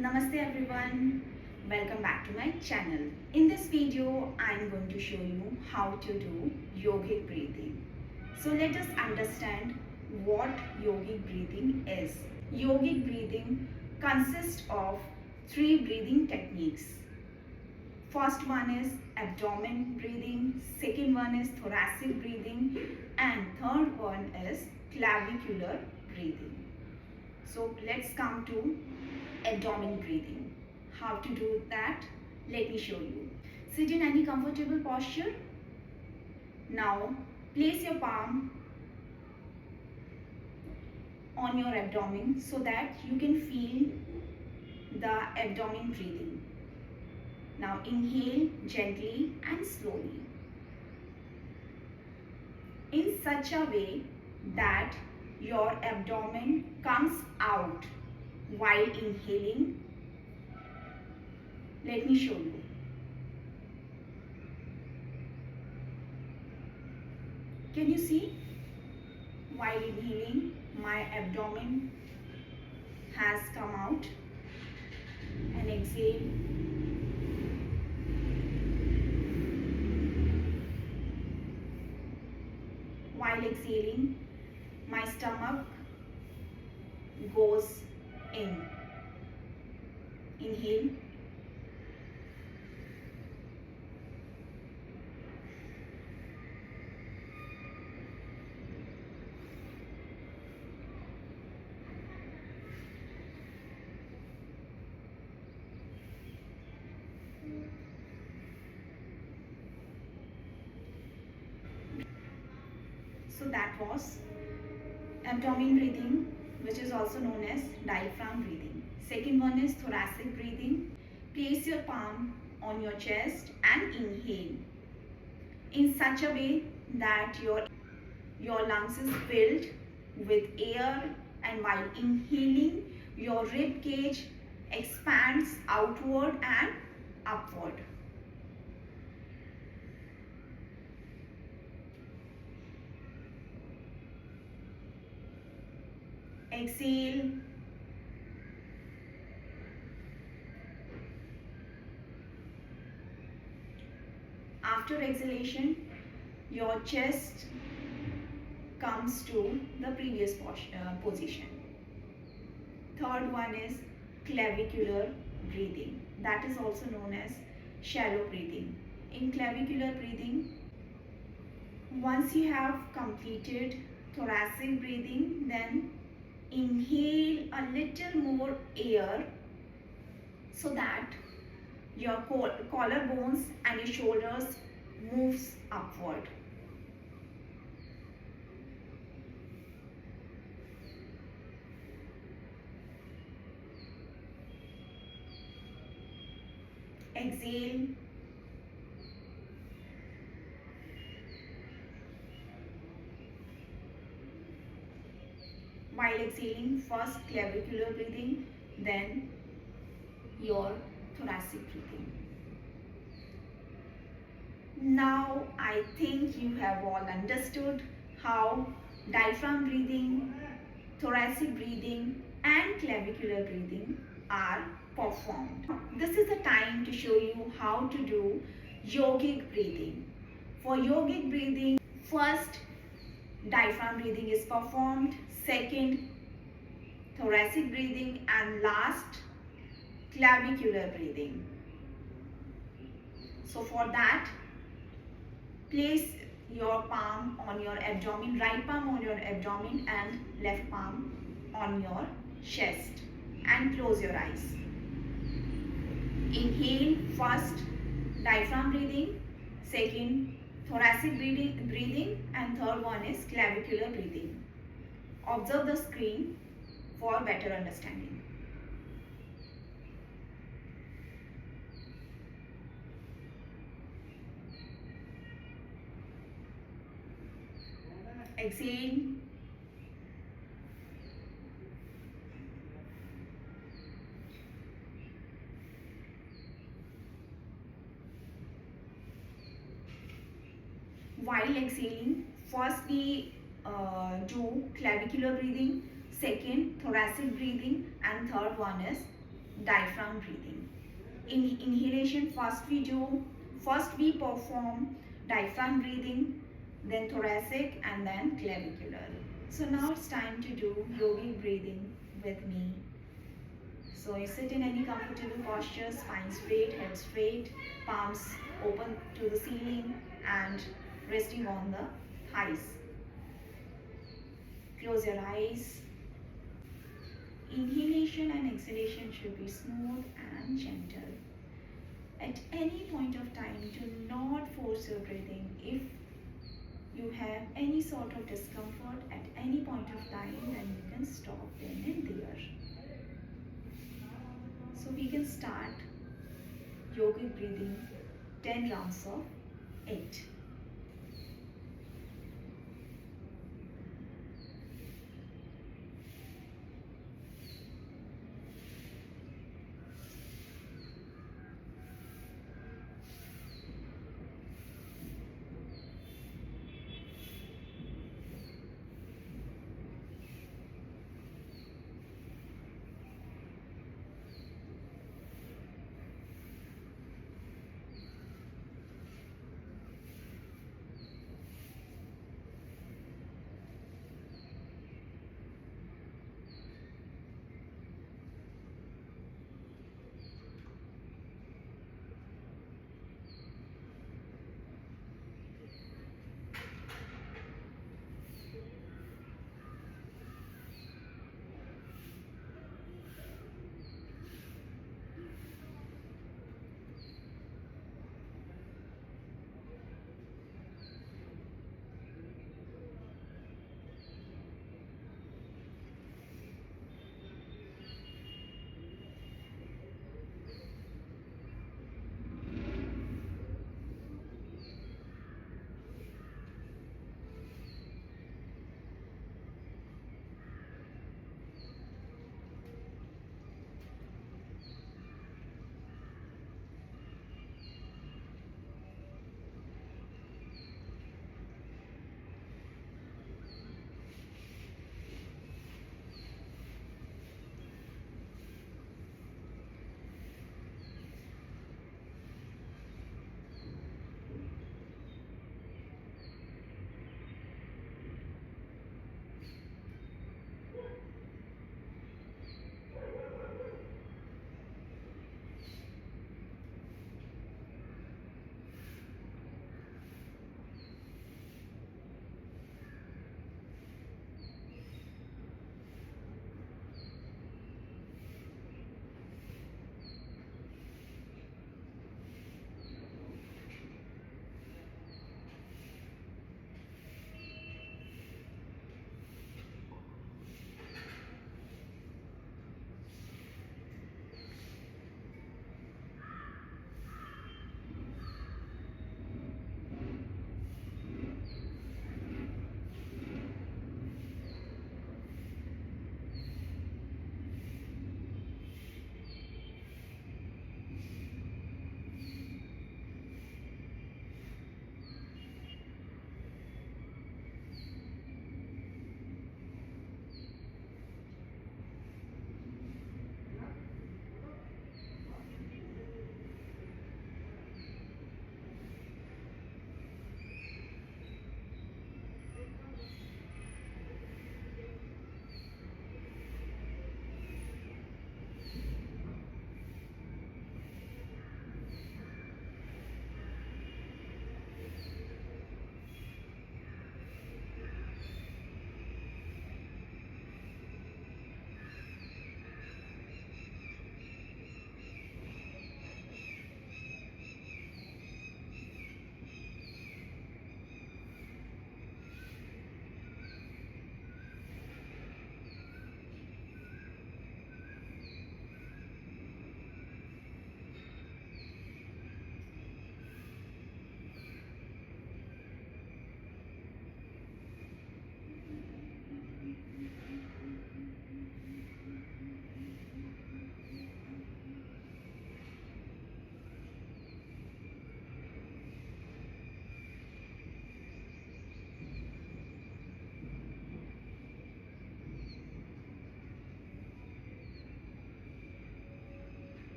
Namaste everyone, welcome back to my channel. In this video, I am going to show you how to do yogic breathing. So let us understand what yogic breathing is. Yogic breathing consists of three breathing techniques. First one is abdomen breathing, second one is thoracic breathing, and third one is clavicular breathing. So let's come to abdomen breathing. How to do that? Let me show you. Sit in any comfortable posture. Now place your palm on your abdomen so that you can feel the abdomen breathing. Now inhale gently and slowly in such a way that your abdomen comes out while inhaling. Let me show you. Can you see? While inhaling, my abdomen has come out, and exhale. While exhaling, my stomach goes in. Inhale. So that was abdomen breathing, which is also known as diaphragm breathing. Second one is thoracic breathing. Place your palm on your chest and inhale in such a way that your lungs is filled with air, and while inhaling, your rib cage expands outward and upward. Exhale. After exhalation, your chest comes to the previous position. Third one is clavicular breathing. That is also known as shallow breathing. In clavicular breathing, once you have completed thoracic breathing, then inhale a little more air so that your collarbones and your shoulders moves upward. Exhale. While exhaling, first clavicular breathing, then your thoracic breathing. Now I think you have all understood how diaphragm breathing, thoracic breathing and clavicular breathing are performed. This is the time to show you how to do yogic breathing. For yogic breathing, first diaphragm breathing is performed, second thoracic breathing, and last clavicular breathing. So for that, place your palm on your abdomen, right palm on your abdomen and left palm on your chest, and close your eyes. Inhale first diaphragm breathing, second thoracic breathing, and third one is clavicular breathing. Observe the screen for better understanding. Exhale. While exhaling, first we do clavicular breathing, second thoracic breathing, and third one is diaphragm breathing. In inhalation, first we perform diaphragm breathing, then thoracic, and then clavicular. So now it's time to do yogic breathing with me. So you sit in any comfortable posture, spine straight, head straight, palms open to the ceiling and resting on the thighs. Close your eyes. Inhalation and exhalation should be smooth and gentle. At any point of time, do not force your breathing. If you have any sort of discomfort at any point of time, then you can stop then and there. So we can start yogic breathing 10 rounds of 8.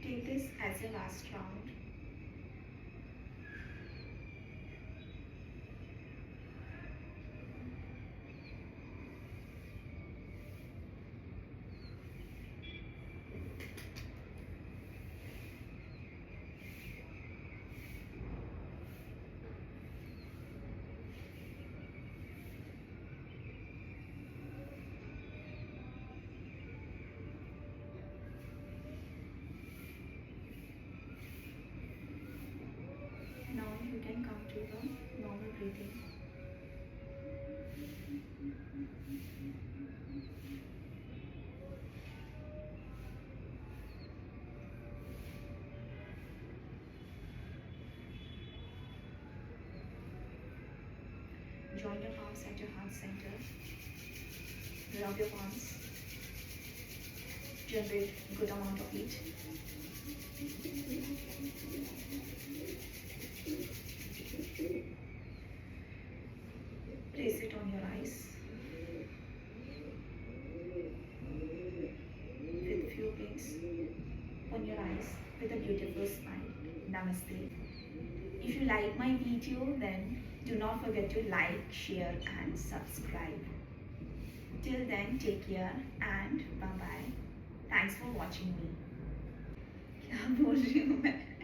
Take this as your last round. Now you can come to the normal breathing. Join your palms at your heart center. Rub your palms. Generate good amount of heat. Place it on your eyes. With few blinks on your eyes with a beautiful smile. Namaste. If you like my video, then do not forget to like, share and subscribe. Till then, take care and bye bye. Thanks for watching me. क्या बोल रही हूँ मैं?